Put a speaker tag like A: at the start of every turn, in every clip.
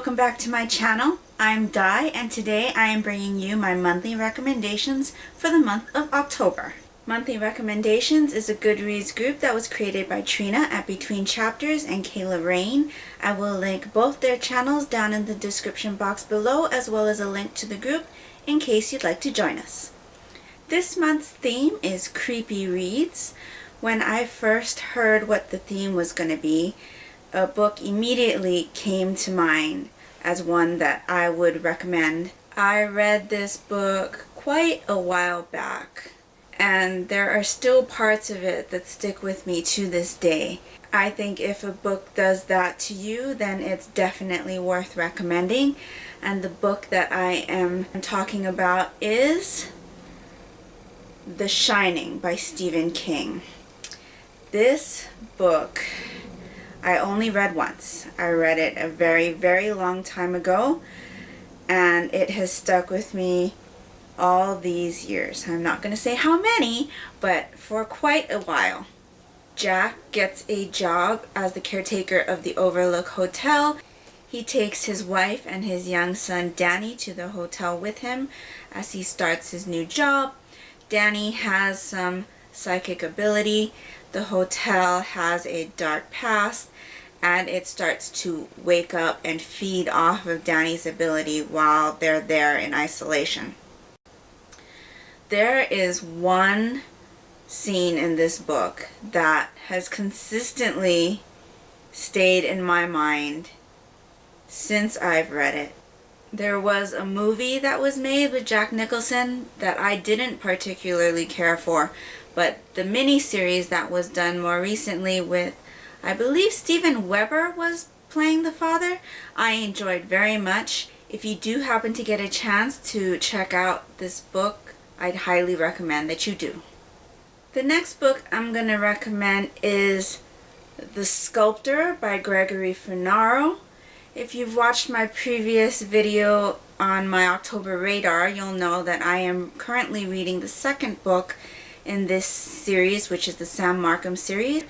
A: welcome back to my channel. I'm Di, and today I am bringing you my monthly recommendations for the month of October. Monthly Recommendations is a Goodreads group that was created by Trina at Between Chapters and Kayla Rain. I will link both their channels down in the description box below, as well as a link to the group in case you'd like to join us. This month's theme is Creepy Reads. When I first heard what the theme was going to be, a book immediately came to mind as one that I would recommend. I read this book quite a while back, and there are still parts of it that stick with me to this day. I think if a book does that to you, then it's definitely worth recommending. And the book that I am talking about is The Shining by Stephen King. This book I only read once. I read it a very, very long time ago, and it has stuck with me all these years. I'm not going to say how many, but for quite a while. Jack gets a job as the caretaker of the Overlook Hotel. He takes his wife and his young son Danny to the hotel with him as he starts his new job. Danny has some psychic ability. The hotel has a dark past, and it starts to wake up and feed off of Danny's ability while they're there in isolation. There is one scene in this book that has consistently stayed in my mind since I've read it. There was a movie that was made with Jack Nicholson that I didn't particularly care for, but the miniseries that was done more recently with, I believe Steven Weber was playing the father, I enjoyed very much. If you do happen to get a chance to check out this book, I'd highly recommend that you do. The next book I'm going to recommend is The Sculptor by Gregory Funaro. If you've watched my previous video on my October radar, you'll know that I am currently reading the second book in this series, which is the Sam Markham series.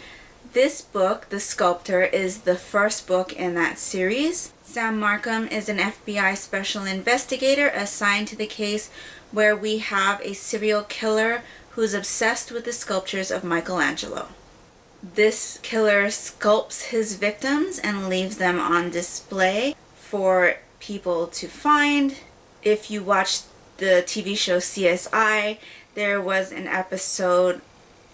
A: This book, The Sculptor, is the first book in that series. Sam Markham is an FBI special investigator assigned to the case where we have a serial killer who's obsessed with the sculptures of Michelangelo. This killer sculpts his victims and leaves them on display for people to find. If you watch the TV show CSI, there was an episode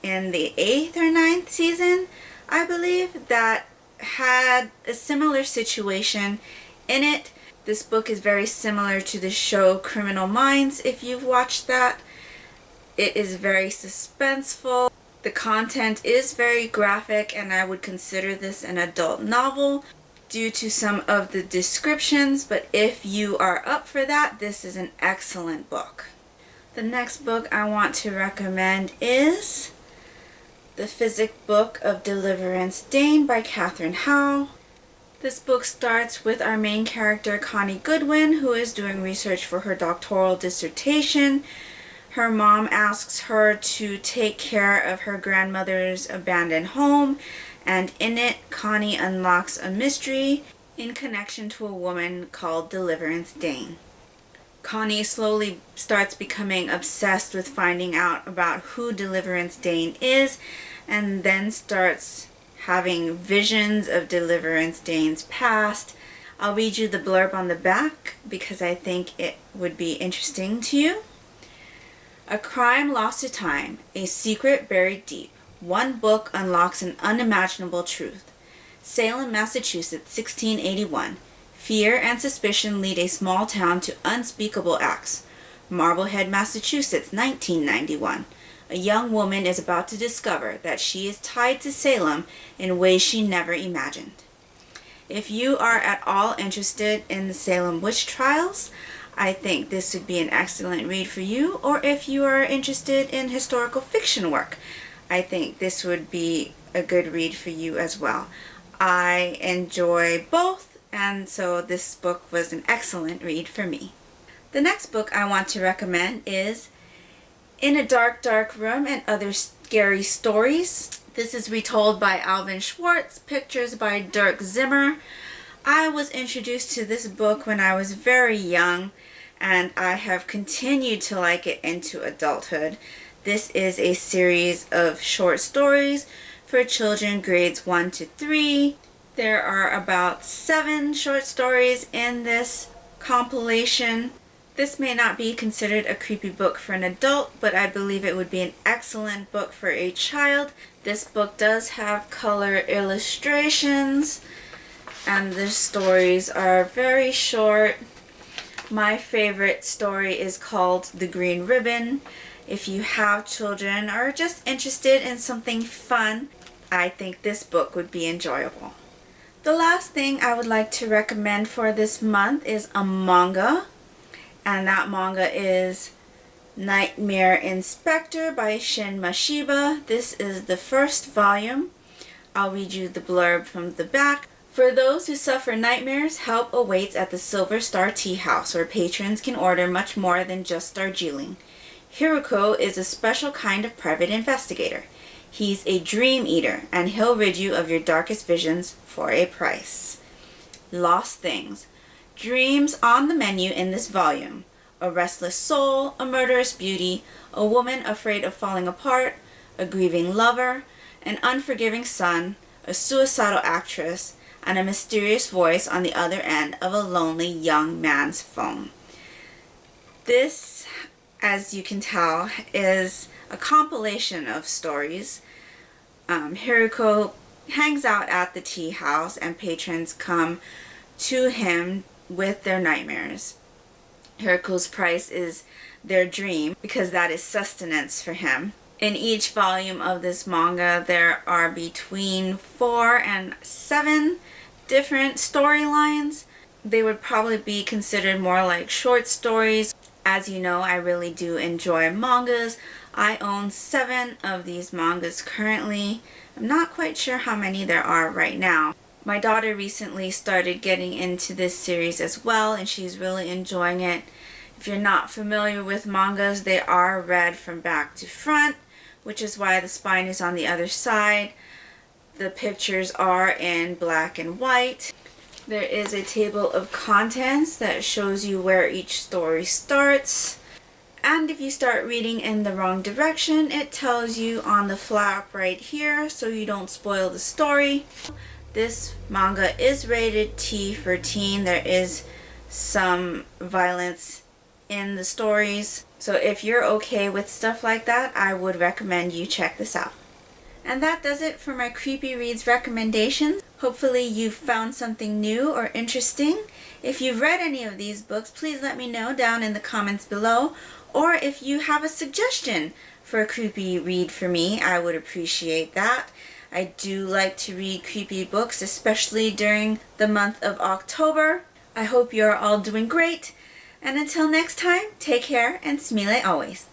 A: in the 8th or 9th season, I believe, that had a similar situation in it. This book is very similar to the show Criminal Minds, if you've watched that. It is very suspenseful. The content is very graphic, and I would consider this an adult novel due to some of the descriptions, but if you are up for that, this is an excellent book. The next book I want to recommend is The Physic Book of Deliverance, Dane by Catherine Howe. This book starts with our main character, Connie Goodwin, who is doing research for her doctoral dissertation. Her mom asks her to take care of her grandmother's abandoned home, and in it, Connie unlocks a mystery in connection to a woman called Deliverance Dane. Connie slowly starts becoming obsessed with finding out about who Deliverance Dane is, and then starts having visions of Deliverance Dane's past. I'll read you the blurb on the back because I think it would be interesting to you. A crime lost to time, a secret buried deep. One book unlocks an unimaginable truth. Salem, Massachusetts, 1681. Fear and suspicion lead a small town to unspeakable acts. Marblehead, Massachusetts, 1991. A young woman is about to discover that she is tied to Salem in ways she never imagined. If you are at all interested in the Salem witch trials, I think this would be an excellent read for you. Or if you are interested in historical fiction work, I think this would be a good read for you as well. I enjoy both, and so this book was an excellent read for me. The next book I want to recommend is In a Dark, Dark Room and Other Scary Stories. This is retold by Alvin Schwartz, pictures by Dirk Zimmer. I was introduced to this book when I was very young, and I have continued to like it into adulthood. This is a series of short stories for children grades 1 to 3. There are about 7 short stories in this compilation. This may not be considered a creepy book for an adult, but I believe it would be an excellent book for a child. This book does have color illustrations, and the stories are very short. My favorite story is called The Green Ribbon. If you have children or are just interested in something fun, I think this book would be enjoyable. The last thing I would like to recommend for this month is a manga, and that manga is Nightmare Inspector by Shin Mashiba. This is the first volume. I'll read you the blurb from the back. For those who suffer nightmares, help awaits at the Silver Star Tea House, where patrons can order much more than just Darjeeling. Hiruko is a special kind of private investigator. He's a dream eater, and he'll rid you of your darkest visions for a price. Lost Things. Dreams on the menu in this volume. A restless soul, a murderous beauty, a woman afraid of falling apart, a grieving lover, an unforgiving son, a suicidal actress, and a mysterious voice on the other end of a lonely young man's phone. This, as you can tell, is a compilation of stories. Hiruko hangs out at the tea house, and patrons come to him with their nightmares. Hiruko's price is their dream, because that is sustenance for him. In each volume of this manga, there are between 4 and 7 different storylines. They would probably be considered more like short stories. As you know, I really do enjoy mangas. I own 7 of these mangas currently. I'm not quite sure how many there are right now. My daughter recently started getting into this series as well, and she's really enjoying it. If you're not familiar with mangas, they are read from back to front, which is why the spine is on the other side. The pictures are in black and white. There is a table of contents that shows you where each story starts. And if you start reading in the wrong direction, it tells you on the flap right here so you don't spoil the story. This manga is rated T for teen. There is some violence in the stories. So if you're okay with stuff like that, I would recommend you check this out. And that does it for my Creepy Reads recommendations. Hopefully you've found something new or interesting. If you've read any of these books, please let me know down in the comments below. Or if you have a suggestion for a creepy read for me, I would appreciate that. I do like to read creepy books, especially during the month of October. I hope you're all doing great. And until next time, take care and Smi-Le always.